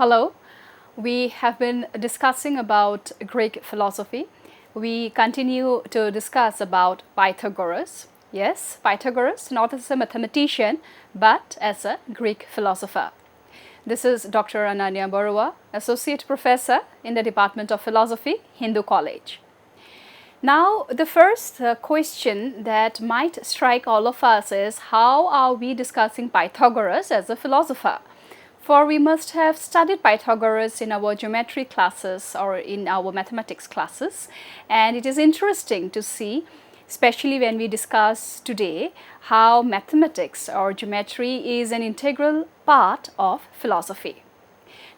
Hello, we have been discussing about Greek philosophy. We continue to discuss about Pythagoras. Yes, Pythagoras, not as a mathematician, but as a Greek philosopher. This is Dr. Ananya Barua, Associate Professor in the Department of Philosophy, Hindu College. Now, the first question that might strike all of us is, how are we discussing Pythagoras as a philosopher? For we must have studied Pythagoras in our geometry classes or in our mathematics classes, and it is interesting to see, especially when we discuss today, how mathematics or geometry is an integral part of philosophy.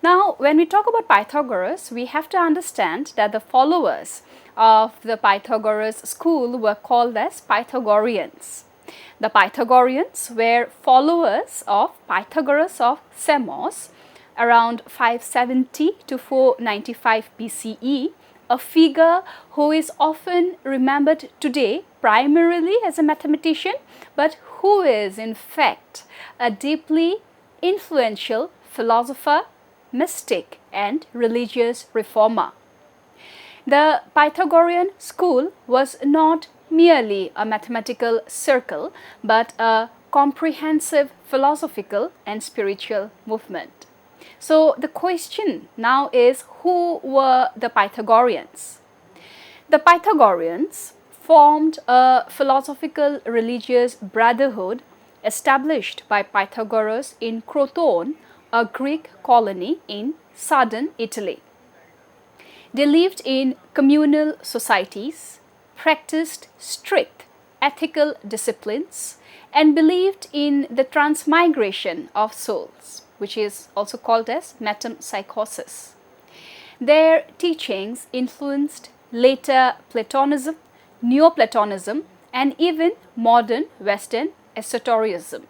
Now, when we talk about Pythagoras, we have to understand that the followers of the Pythagoras school were called as Pythagoreans. The Pythagoreans were followers of Pythagoras of Samos around 570 to 495 BCE, a figure who is often remembered today primarily as a mathematician, but who is in fact a deeply influential philosopher, mystic and religious reformer. The Pythagorean school was not merely a mathematical circle, but a comprehensive philosophical and spiritual movement. So the question now is, who were the Pythagoreans? The Pythagoreans formed a philosophical religious brotherhood established by Pythagoras in Croton, a Greek colony in southern Italy. They lived in communal societies, practiced strict ethical disciplines, and believed in the transmigration of souls, which is also called as metempsychosis. Their teachings influenced later Platonism, Neoplatonism, and even modern Western esotericism.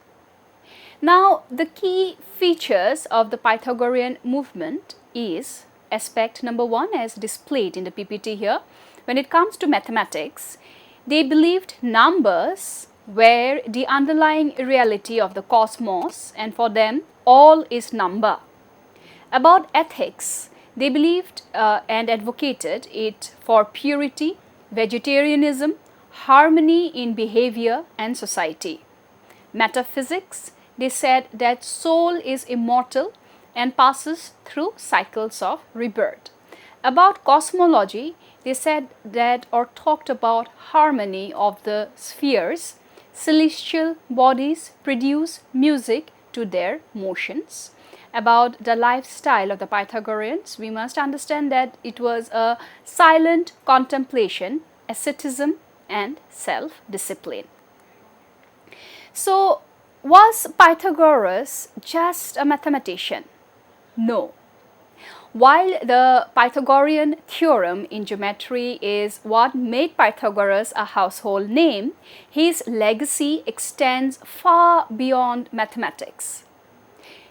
Now, the key features of the Pythagorean movement is aspect number one, as displayed in the PPT here. When it comes to mathematics, they believed numbers were the underlying reality of the cosmos, and for them all is number. About ethics, they believed and advocated it for purity, vegetarianism, harmony in behavior and society. Metaphysics, they said that soul is immortal and passes through cycles of rebirth. About cosmology, they said that or talked about harmony of the spheres. Celestial bodies produce music to their motions. About the lifestyle of the Pythagoreans, we must understand that it was a silent contemplation, asceticism and self-discipline. So, was Pythagoras just a mathematician? No. While the Pythagorean theorem in geometry is what made Pythagoras a household name, his legacy extends far beyond mathematics.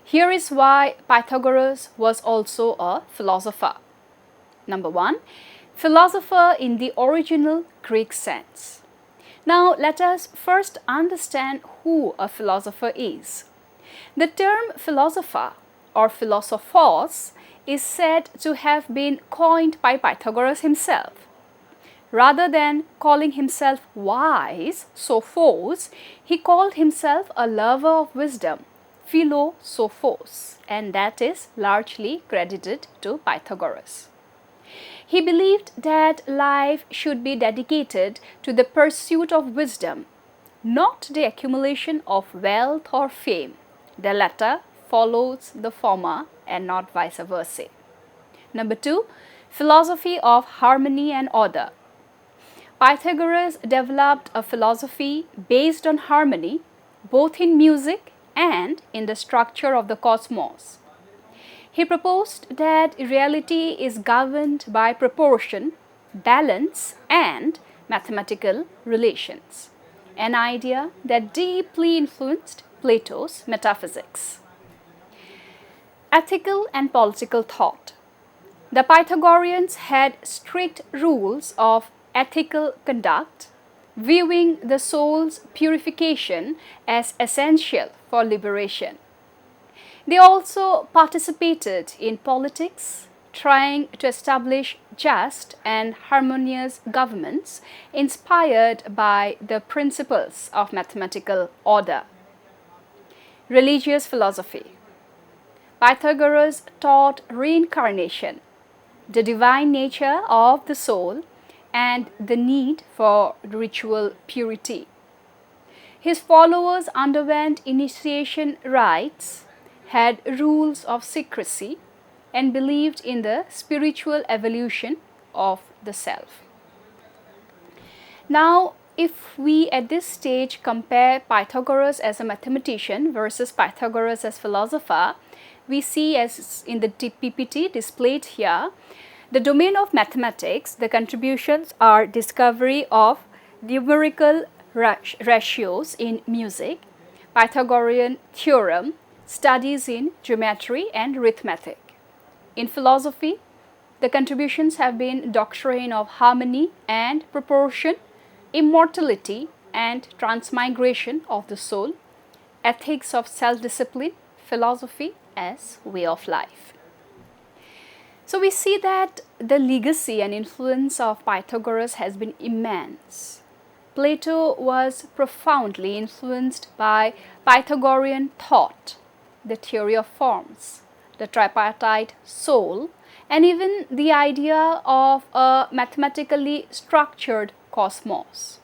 Here is why Pythagoras was also a philosopher. Number one, philosopher in the original Greek sense. Now, let us first understand who a philosopher is. The term philosopher or philosophos is said to have been coined by Pythagoras himself. Rather than calling himself wise, sophos, he called himself a lover of wisdom, philosophos, and that is largely credited to Pythagoras. He believed that life should be dedicated to the pursuit of wisdom, not the accumulation of wealth or fame. The latter follows the former and not vice versa. Number two, philosophy of harmony and order. Pythagoras developed a philosophy based on harmony, both in music and in the structure of the cosmos. He proposed that reality is governed by proportion, balance, and mathematical relations, an idea that deeply influenced Plato's metaphysics. Ethical and political thought. The Pythagoreans had strict rules of ethical conduct, viewing the soul's purification as essential for liberation. They also participated in politics, trying to establish just and harmonious governments inspired by the principles of mathematical order. Religious philosophy. Pythagoras taught reincarnation, the divine nature of the soul, and the need for ritual purity. His followers underwent initiation rites, had rules of secrecy, and believed in the spiritual evolution of the self. Now, if we at this stage compare Pythagoras as a mathematician versus Pythagoras as philosopher, we see, as in the PPT displayed here, the domain of mathematics, the contributions are discovery of numerical ratios in music, Pythagorean theorem, studies in geometry and arithmetic. In philosophy, the contributions have been doctrine of harmony and proportion, immortality and transmigration of the soul, ethics of self-discipline, philosophy as way of life. So we see that the legacy and influence of Pythagoras has been immense. Plato was profoundly influenced by Pythagorean thought, the theory of forms, the tripartite soul, and even the idea of a mathematically structured cosmos.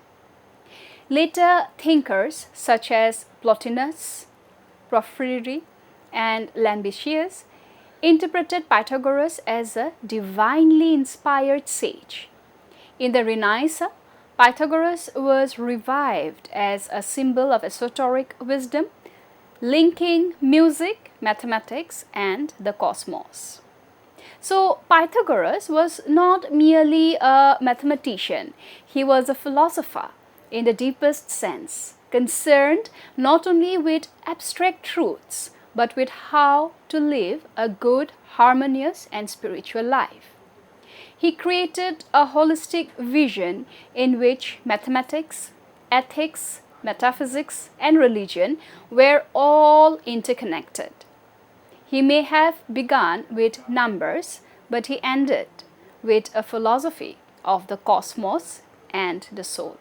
Later thinkers such as Plotinus, Porphyry, and Lambertius interpreted Pythagoras as a divinely inspired sage. In the Renaissance, Pythagoras was revived as a symbol of esoteric wisdom, linking music, mathematics, and the cosmos. So Pythagoras was not merely a mathematician, he was a philosopher in the deepest sense, concerned not only with abstract truths, but with how to live a good, harmonious, and spiritual life. He created a holistic vision in which mathematics, ethics, metaphysics, and religion were all interconnected. He may have begun with numbers, but he ended with a philosophy of the cosmos and the soul.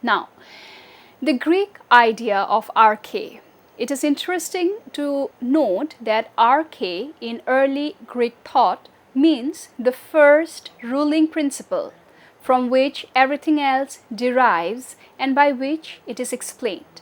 Now, the Greek idea of arché. It is interesting to note that arché in early Greek thought means the first ruling principle from which everything else derives and by which it is explained.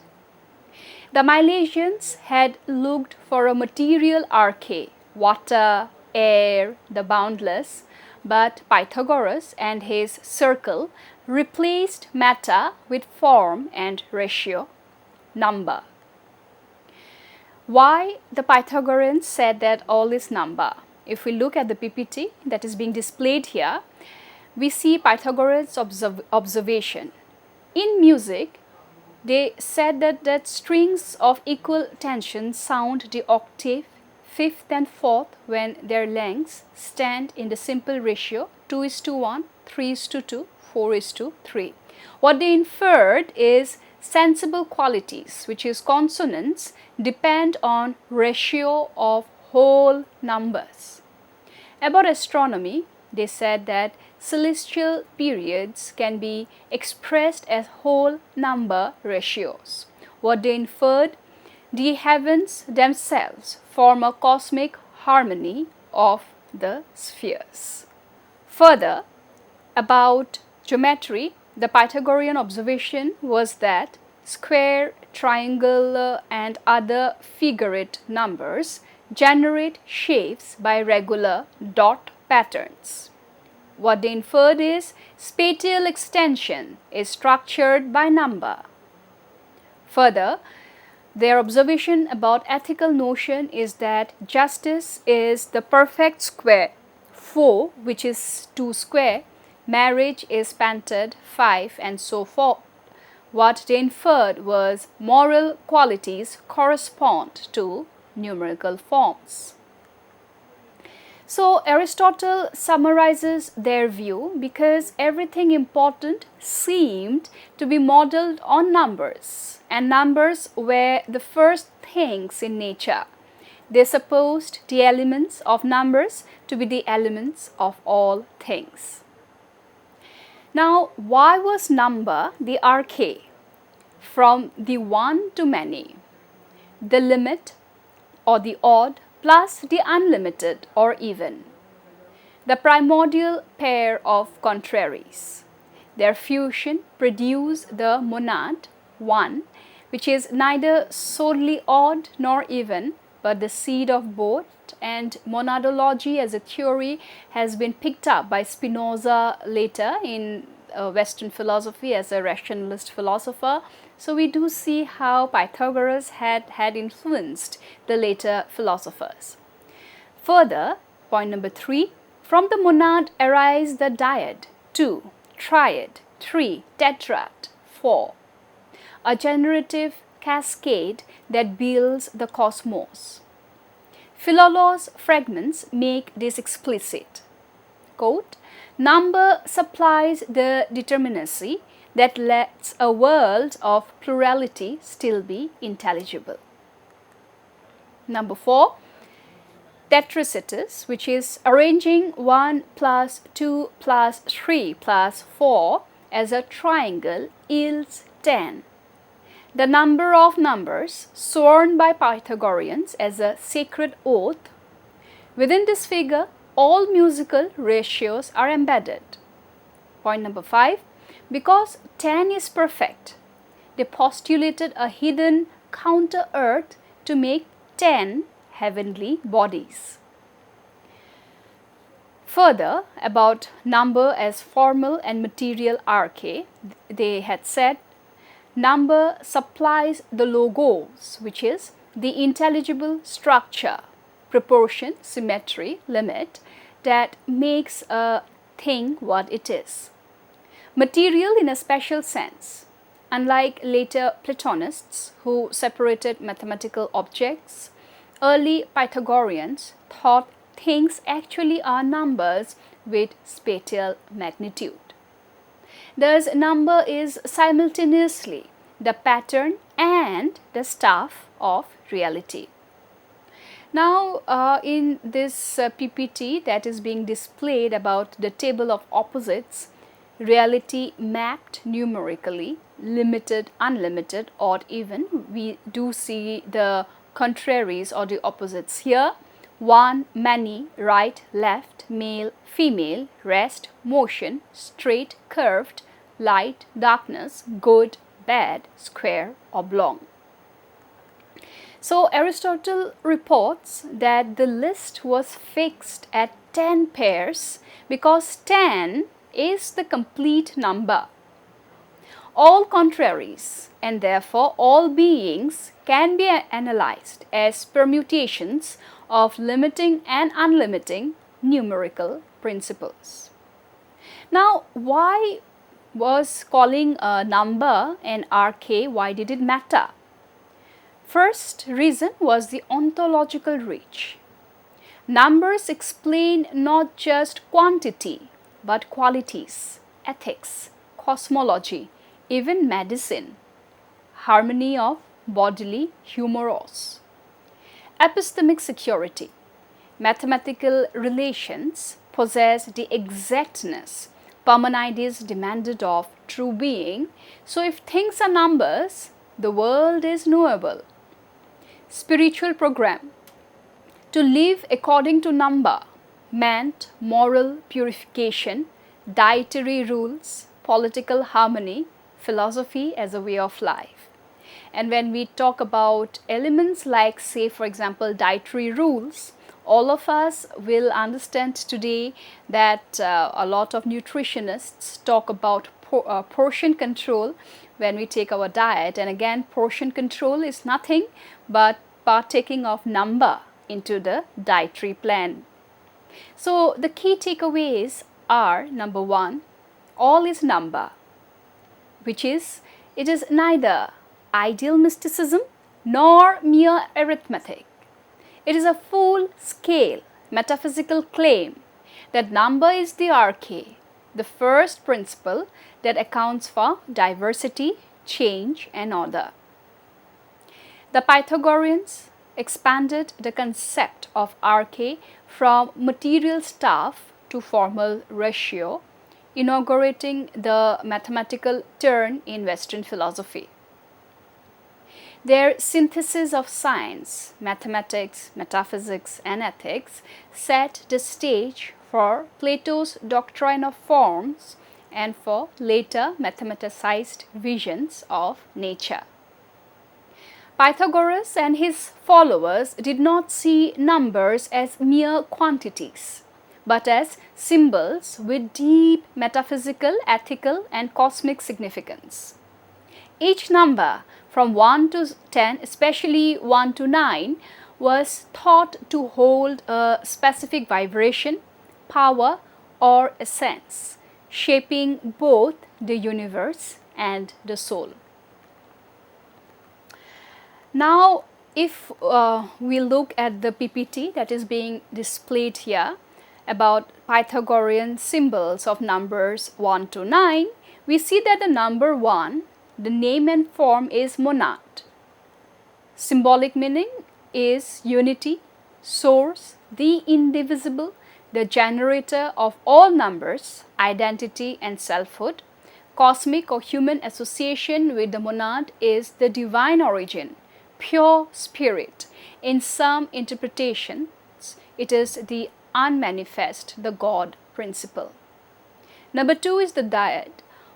The Milesians had looked for a material arché, water, air, the boundless, but Pythagoras and his circle replaced matter with form and ratio, number. Why the Pythagoreans said that all is number? If we look at the PPT that is being displayed here, we see Pythagoras' observation. In music, they said that strings of equal tension sound the octave, fifth and fourth when their lengths stand in the simple ratio 2:1, 3:2, 4:3. What they inferred is sensible qualities, which is consonants, depend on ratio of whole numbers. About astronomy, they said that celestial periods can be expressed as whole number ratios. What they inferred, the heavens themselves form a cosmic harmony of the spheres. Further, about geometry, the Pythagorean observation was that square, triangle, and other figurate numbers generate shapes by regular dot patterns. What they inferred is spatial extension is structured by number. Further, their observation about ethical notion is that justice is the perfect square, 4 which is 2 square, marriage is panted 5 and so forth. What they inferred was moral qualities correspond to numerical forms. So Aristotle summarizes their view because everything important seemed to be modeled on numbers, and numbers were the first things in nature. They supposed the elements of numbers to be the elements of all things. Now, why was number the arché? From the one to many, the limit or the odd plus the unlimited or even, the primordial pair of contraries. Their fusion produced the monad, one, which is neither solely odd nor even, but the seed of both, and monadology as a theory has been picked up by Spinoza later in Western philosophy as a rationalist philosopher. So we do see how Pythagoras had influenced the later philosophers. Further, point number 3, from the monad arise the dyad, 2, triad, 3, tetrad, 4, a generative cascade that builds the cosmos. Philolaus fragments make this explicit. Quote, number supplies the determinacy that lets a world of plurality still be intelligible. Number 4, tetricitus, which is arranging 1 plus 2 plus 3 plus 4 as a triangle, yields 10. The number of numbers sworn by Pythagoreans as a sacred oath. Within this figure, all musical ratios are embedded. Point number 5, because 10 is perfect, they postulated a hidden counter-earth to make 10 heavenly bodies. Further, about number as formal and material arché, they had said, number supplies the logos, which is the intelligible structure, proportion, symmetry, limit that makes a thing what it is. Material in a special sense. Unlike later Platonists who separated mathematical objects, early Pythagoreans thought things actually are numbers with spatial magnitude. Thus, number is simultaneously the pattern and the staff of reality. Now, in this PPT that is being displayed about the table of opposites, reality mapped numerically, limited, unlimited, odd, even, we do see the contraries or the opposites here. One, many, right, left, male, female, rest, motion, straight, curved, light, darkness, good, bad, square, oblong. So Aristotle reports that the list was fixed at 10 pairs because 10 is the complete number. All contraries and therefore all beings can be analyzed as permutations of limiting and unlimiting numerical principles. Now, why was calling a number an arché, why did it matter? First reason was the ontological reach. Numbers explain not just quantity but qualities, ethics, cosmology, even medicine, harmony of bodily humoros. Epistemic security. Mathematical relations possess the exactness Parmenides demanded of true being. So if things are numbers, the world is knowable. Spiritual program. To live according to number meant moral purification, dietary rules, political harmony, philosophy as a way of life. And when we talk about elements like, say, for example, dietary rules, all of us will understand today that a lot of nutritionists talk about portion control when we take our diet. And again, portion control is nothing but partaking of number into the dietary plan. So the key takeaways are, number 1, all is number, which is, it is neither ideal mysticism nor mere arithmetic. It is a full-scale metaphysical claim that number is the arché, the first principle that accounts for diversity, change and order. The Pythagoreans expanded the concept of Arché from material stuff to formal ratio, inaugurating the mathematical turn in Western philosophy. Their synthesis of science, mathematics, metaphysics, and ethics set the stage for Plato's doctrine of forms and for later mathematicized visions of nature. Pythagoras and his followers did not see numbers as mere quantities, but as symbols with deep metaphysical, ethical, and cosmic significance. Each number from 1 to 10, especially 1 to 9, was thought to hold a specific vibration, power, or essence, shaping both the universe and the soul. Now, if we look at the PPT that is being displayed here about Pythagorean symbols of numbers 1 to 9, we see that the number 1, the name and form is monad. Symbolic meaning is unity, source, the indivisible, the generator of all numbers, identity and selfhood. Cosmic or human association with the monad is the divine origin, pure spirit. In some interpretations, it is the unmanifest, the God principle. Number 2 is the dyad,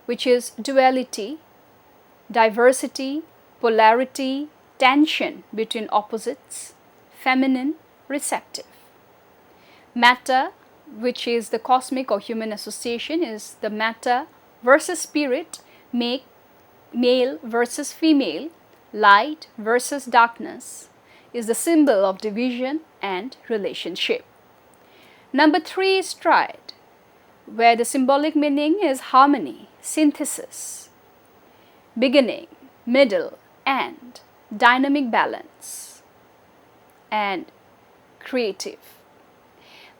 which is duality, diversity, polarity, tension between opposites, feminine, receptive. Matter, which is the cosmic or human association, is the matter versus spirit, male versus female, light versus darkness, is the symbol of division and relationship. Number 3 is triad, where the symbolic meaning is harmony, synthesis, beginning, middle, end, dynamic balance, and creative.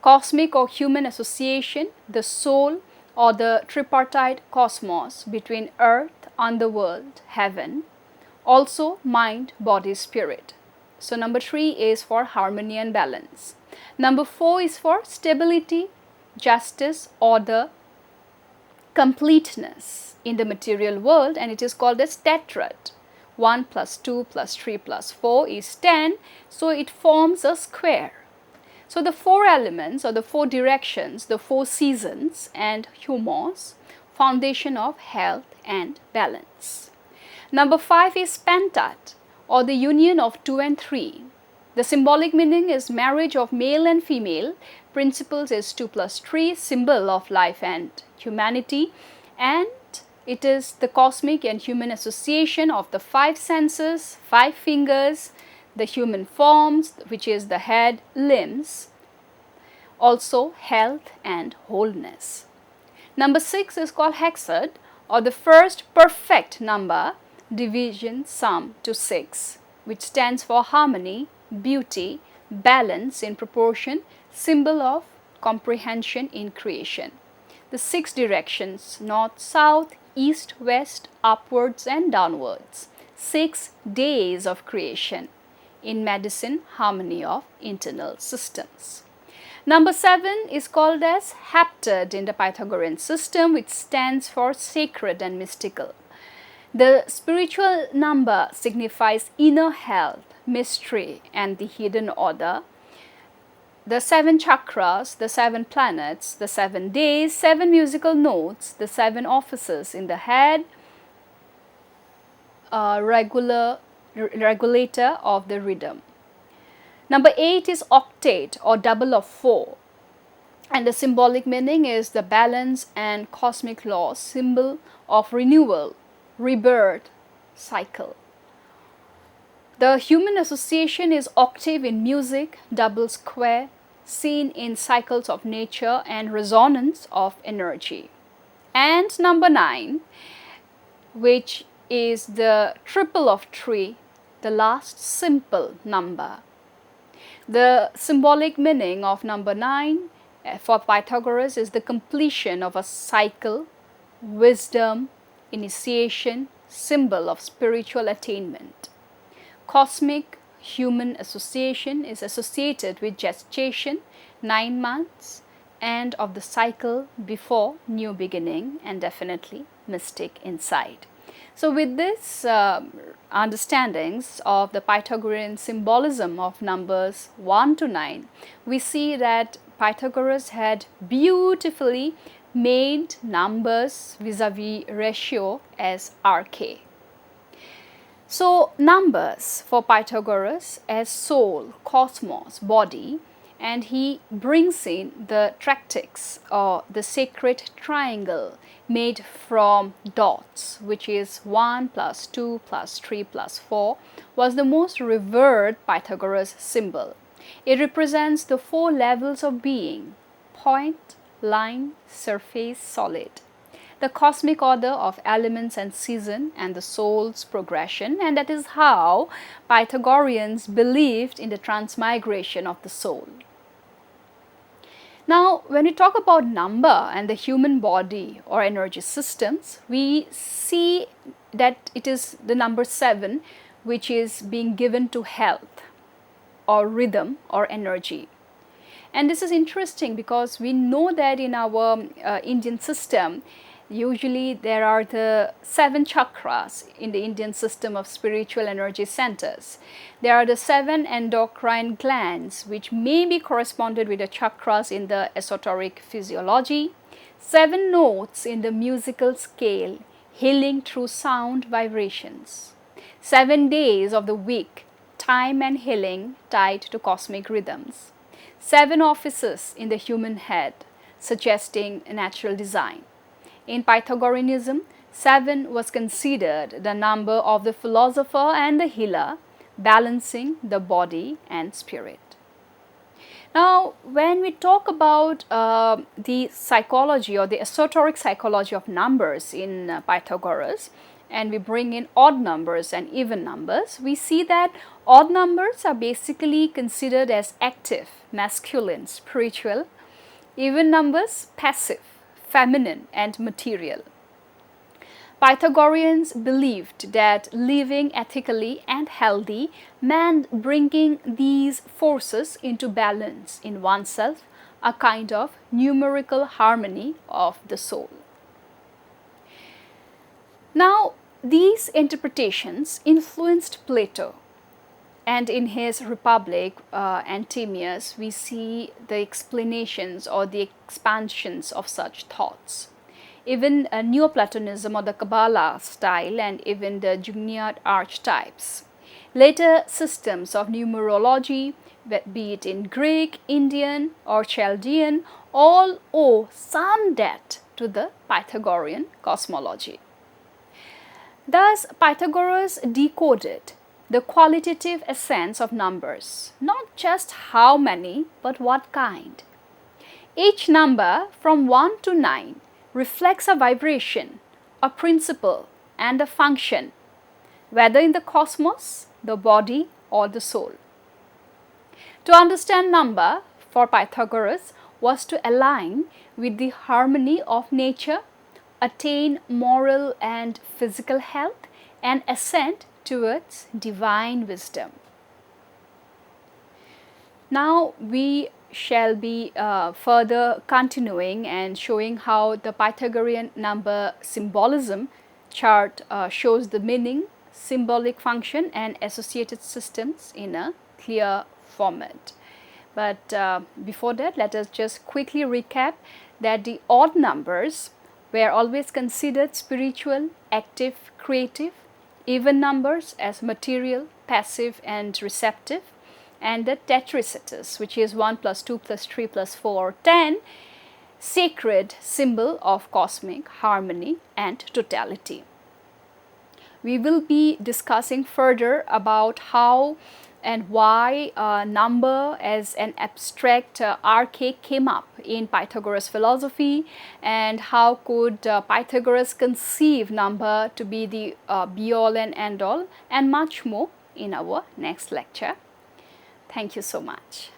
Cosmic or human association, the soul or the tripartite cosmos between earth, underworld, heaven, also mind, body, spirit. So number 3 is for harmony and balance. Number 4 is for stability, justice, order, completeness in the material world, and it is called as tetrad. 1 plus 2 plus 3 plus 4 is 10, so it forms a square. So the 4 elements or the 4 directions, the 4 seasons and humors, foundation of health and balance. Number 5 is pentad, or the union of 2 and 3. The symbolic meaning is marriage of male and female. Principles is 2 plus 3, symbol of life and humanity, and it is the cosmic and human association of the 5 senses, 5 fingers, the human forms, which is the head, limbs, also health and wholeness. Number 6 is called hexad, or the first perfect number, division sum to 6, which stands for harmony, beauty, balance in proportion, symbol of comprehension in creation. The 6 directions, north, south, east, west, upwards and downwards. 6 days of creation. In medicine, harmony of internal systems. Number 7 is called as heptad in the Pythagorean system, which stands for sacred and mystical. The spiritual number signifies inner health, mystery, and the hidden order. The 7 chakras, the 7 planets, the 7 days, 7 musical notes, the 7 offices in the head, regulator of the rhythm. Number 8 is octade, or double of 4, and the symbolic meaning is the balance and cosmic law, symbol of renewal, rebirth, cycle. The human association is octave in music, double square, seen in cycles of nature and resonance of energy. And number 9, which is the triple of 3, the last simple number. The symbolic meaning of number 9 for Pythagoras is the completion of a cycle, wisdom, initiation, symbol of spiritual attainment. Cosmic, human association is associated with gestation, 9 months, end of the cycle before new beginning, and definitely mystic inside. So with this understandings of the Pythagorean symbolism of numbers 1 to 9, we see that Pythagoras had beautifully made numbers vis-a-vis ratio as Arché. So numbers for Pythagoras as soul, cosmos, body, and he brings in the tractics or the sacred triangle made from dots, which is 1 plus 2 plus 3 plus 4, was the most revered Pythagoras symbol. It represents the 4 levels of being: point, line, surface, solid, the cosmic order of elements and season, and the soul's progression, and that is how Pythagoreans believed in the transmigration of the soul. Now, when we talk about number and the human body or energy systems, we see that it is the number 7 which is being given to health or rhythm or energy. And this is interesting because we know that in our Indian system, usually there are the 7 chakras in the Indian system of spiritual energy centers. There are the 7 endocrine glands which may be corresponded with the chakras in the esoteric physiology, 7 notes in the musical scale healing through sound vibrations, 7 days of the week, time and healing tied to cosmic rhythms, 7 offices in the human head suggesting natural design. In Pythagoreanism, 7 was considered the number of the philosopher and the healer, balancing the body and spirit. Now, when we talk about the psychology or the esoteric psychology of numbers in Pythagoras, and we bring in odd numbers and even numbers, we see that odd numbers are basically considered as active, masculine, spiritual, even numbers passive, feminine, and material. Pythagoreans believed that living ethically and healthy meant bringing these forces into balance in oneself, a kind of numerical harmony of the soul. Now, these interpretations influenced Plato, and in his Republic, Antimaeus, we see the explanations or the expansions of such thoughts. Even Neoplatonism or the Kabbalah style, and even the Jungian archetypes. Later systems of numerology, be it in Greek, Indian, or Chaldean, all owe some debt to the Pythagorean cosmology. Thus, Pythagoras decoded the qualitative essence of numbers, not just how many, but what kind. Each number from 1 to 9 reflects a vibration, a principle, and a function, whether in the cosmos, the body, or the soul. To understand number for Pythagoras was to align with the harmony of nature, attain moral and physical health, and ascend towards divine wisdom. Now we shall be further continuing and showing how the Pythagorean number symbolism chart shows the meaning, symbolic function, and associated systems in a clear format. But before that, let us just quickly recap that the odd numbers were always considered spiritual, active, creative, even numbers as material, passive, and receptive, and the tetracetus, which is 1 plus 2 plus 3 plus 4, 10, sacred symbol of cosmic harmony and totality. We will be discussing further about how and why number as an abstract archaic came up in Pythagoras philosophy, and how could Pythagoras conceive number to be the be-all and end-all, and much more in our next lecture. Thank you so much.